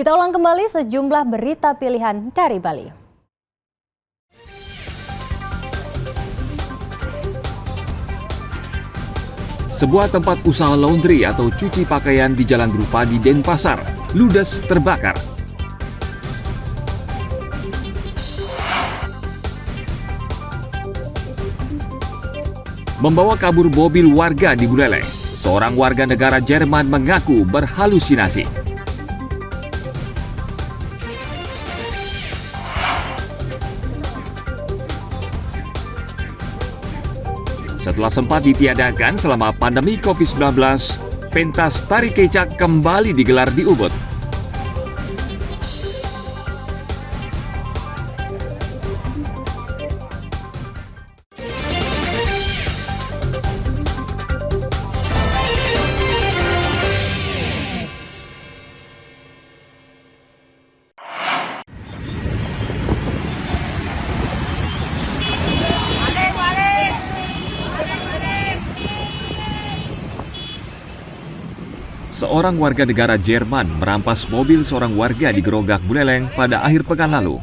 Kita ulang kembali sejumlah berita pilihan dari Bali. Sebuah tempat usaha laundry atau cuci pakaian di Jalan Drupadi, Denpasar, ludes terbakar. Membawa kabur mobil warga di Buleleng, seorang warga negara Jerman mengaku berhalusinasi. Setelah sempat ditiadakan selama pandemi COVID-19, pentas tari kecak kembali digelar di Ubud. Seorang warga negara Jerman merampas mobil seorang warga di Gerogak, Buleleng pada akhir pekan lalu.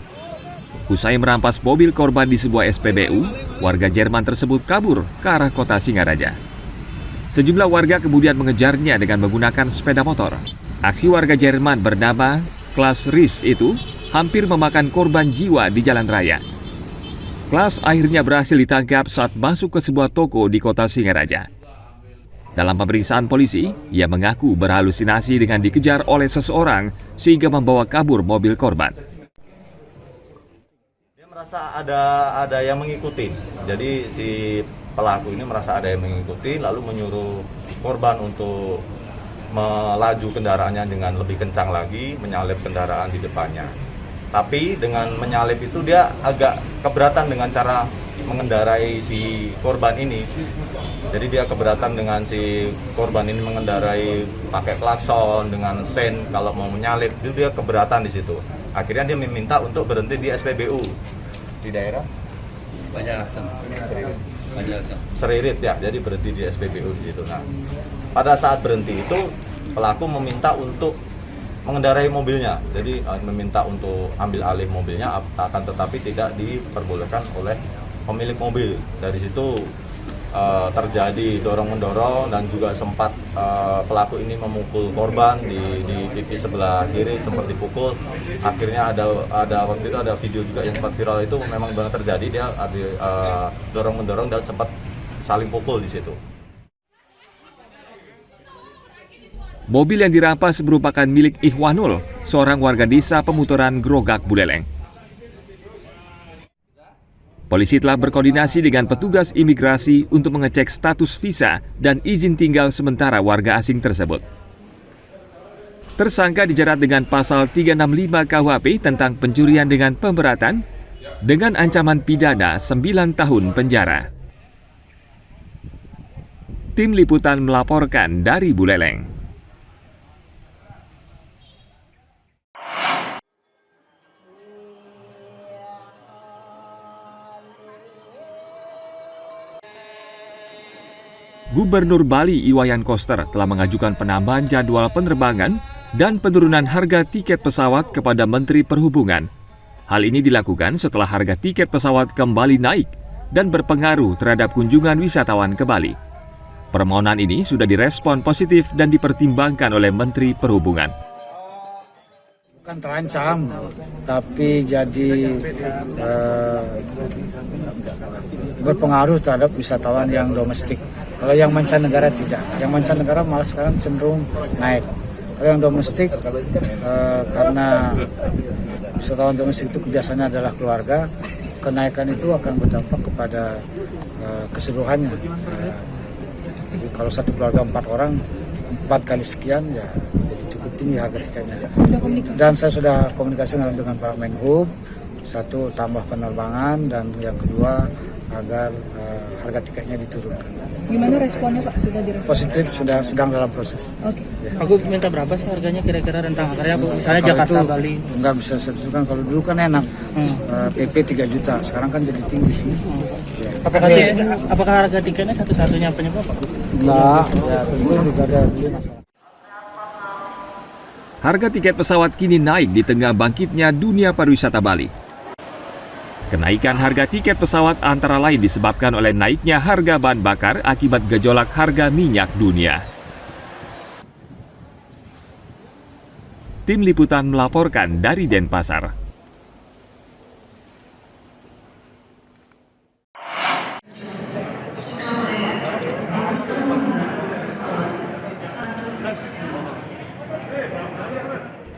Usai merampas mobil korban di sebuah SPBU, warga Jerman tersebut kabur ke arah kota Singaraja. Sejumlah warga kemudian mengejarnya dengan menggunakan sepeda motor. Aksi warga Jerman bernama Klaas Ries itu hampir memakan korban jiwa di jalan raya. Klaas akhirnya berhasil ditangkap saat masuk ke sebuah toko di kota Singaraja. Dalam pemeriksaan polisi, ia mengaku berhalusinasi dengan dikejar oleh seseorang sehingga membawa kabur mobil korban. Dia merasa ada yang mengikuti. Jadi si pelaku ini merasa ada yang mengikuti, lalu menyuruh korban untuk melaju kendaraannya dengan lebih kencang lagi, menyalip kendaraan di depannya. Tapi dengan menyalip itu dia agak keberatan dengan cara mengendarai si korban ini. Jadi dia keberatan dengan si korban ini mengendarai pakai klakson dengan sen kalau mau menyalip, itu dia keberatan di situ. Akhirnya dia meminta untuk berhenti di SPBU di daerah Banjarasem. Seririt ya, jadi berhenti di SPBU di situ. Nah, pada saat berhenti itu pelaku meminta untuk mengendarai mobilnya, jadi meminta untuk ambil alih mobilnya, akan tetapi tidak diperbolehkan oleh pemilik mobil. Dari situ terjadi dorong-mendorong dan juga sempat pelaku ini memukul korban di pipi sebelah kiri, sempat dipukul. Akhirnya ada waktu itu ada video juga yang sempat viral, itu memang benar terjadi, dia dorong-mendorong dan sempat saling pukul di situ. Mobil yang dirampas merupakan milik Ikhwanul, seorang warga desa Pemuteran Gerogak, Buleleng. Polisi telah berkoordinasi dengan petugas imigrasi untuk mengecek status visa dan izin tinggal sementara warga asing tersebut. Tersangka dijerat dengan pasal 365 KUHP tentang pencurian dengan pemberatan dengan ancaman pidana 9 tahun penjara. Tim Liputan melaporkan dari Buleleng. Gubernur Bali Iwayan Koster telah mengajukan penambahan jadwal penerbangan dan penurunan harga tiket pesawat kepada Menteri Perhubungan. Hal ini dilakukan setelah harga tiket pesawat kembali naik dan berpengaruh terhadap kunjungan wisatawan ke Bali. Permohonan ini sudah direspon positif dan dipertimbangkan oleh Menteri Perhubungan. Bukan terancam, tapi jadi berpengaruh terhadap wisatawan yang domestik. Kalau yang mancanegara tidak, yang mancanegara malah sekarang cenderung naik. Kalau yang domestik, karena wisatawan domestik itu kebiasaannya adalah keluarga, kenaikan itu akan berdampak kepada keseluruhannya. Jadi kalau satu keluarga 4 orang, 4 kali sekian ya jadi cukup tinggi harga tiketnya. Dan saya sudah komunikasi dengan Pak Menhub, satu tambah penerbangan dan yang kedua agar harga tiketnya diturunkan. Gimana responnya Pak? Sudah direspon? Positif, sudah sedang dalam proses. Oke. Ya. Aku minta berapa sih harganya kira-kira rentang harganya? Misalnya Kalau Jakarta, itu Bali. Enggak bisa saya tentukan, kalau dulu kan enak. PP 3 juta, sekarang kan jadi tinggi. Ya. Apakah harga tiketnya satu-satunya penyebab Pak? Enggak, ya tentu juga ada masalah. Harga tiket pesawat kini naik di tengah bangkitnya dunia pariwisata Bali. Kenaikan harga tiket pesawat antara lain disebabkan oleh naiknya harga bahan bakar akibat gejolak harga minyak dunia. Tim Liputan melaporkan dari Denpasar.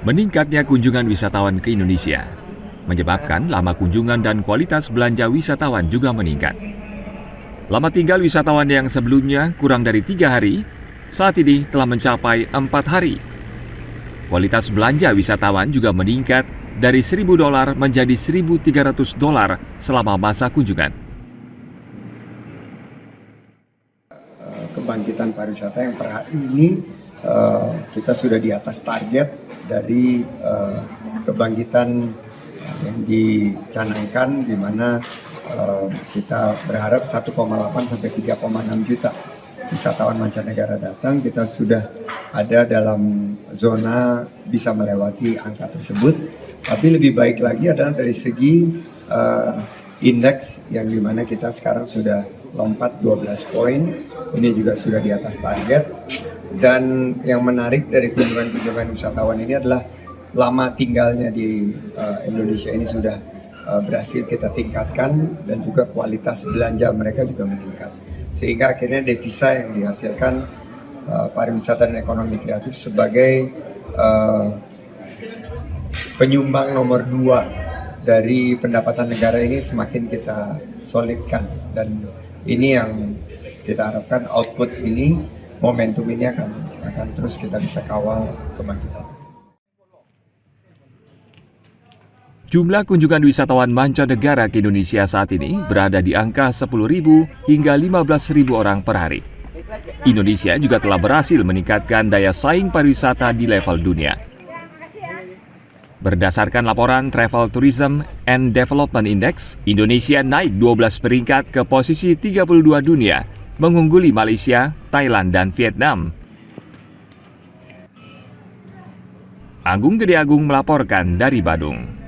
Meningkatnya kunjungan wisatawan ke Indonesia menyebabkan lama kunjungan dan kualitas belanja wisatawan juga meningkat. Lama tinggal wisatawan yang sebelumnya kurang dari 3 hari, saat ini telah mencapai 4 hari. Kualitas belanja wisatawan juga meningkat dari $1.000 menjadi $1.300 selama masa kunjungan. Kebangkitan pariwisata yang per hari ini kita sudah di atas target dari kebangkitan yang dicanangkan, di mana kita berharap 1,8 sampai 3,6 juta wisatawan mancanegara datang. Kita sudah ada dalam zona bisa melewati angka tersebut, tapi lebih baik lagi adalah dari segi indeks yang dimana kita sekarang sudah lompat 12 poin, ini juga sudah di atas target. Dan yang menarik dari kunjungan wisatawan ini adalah lama tinggalnya di Indonesia ini sudah berhasil kita tingkatkan, dan juga kualitas belanja mereka juga meningkat. Sehingga akhirnya devisa yang dihasilkan pariwisata dan ekonomi kreatif sebagai penyumbang nomor 2 dari pendapatan negara ini semakin kita solidkan. Dan ini yang kita harapkan, output ini, momentum ini akan terus kita bisa kawal kebangkitan. Jumlah kunjungan wisatawan mancanegara ke Indonesia saat ini berada di angka 10.000 hingga 15.000 orang per hari. Indonesia juga telah berhasil meningkatkan daya saing pariwisata di level dunia. Berdasarkan laporan Travel Tourism and Development Index, Indonesia naik 12 peringkat ke posisi 32 dunia, mengungguli Malaysia, Thailand, dan Vietnam. Agung Gede Agung melaporkan dari Badung.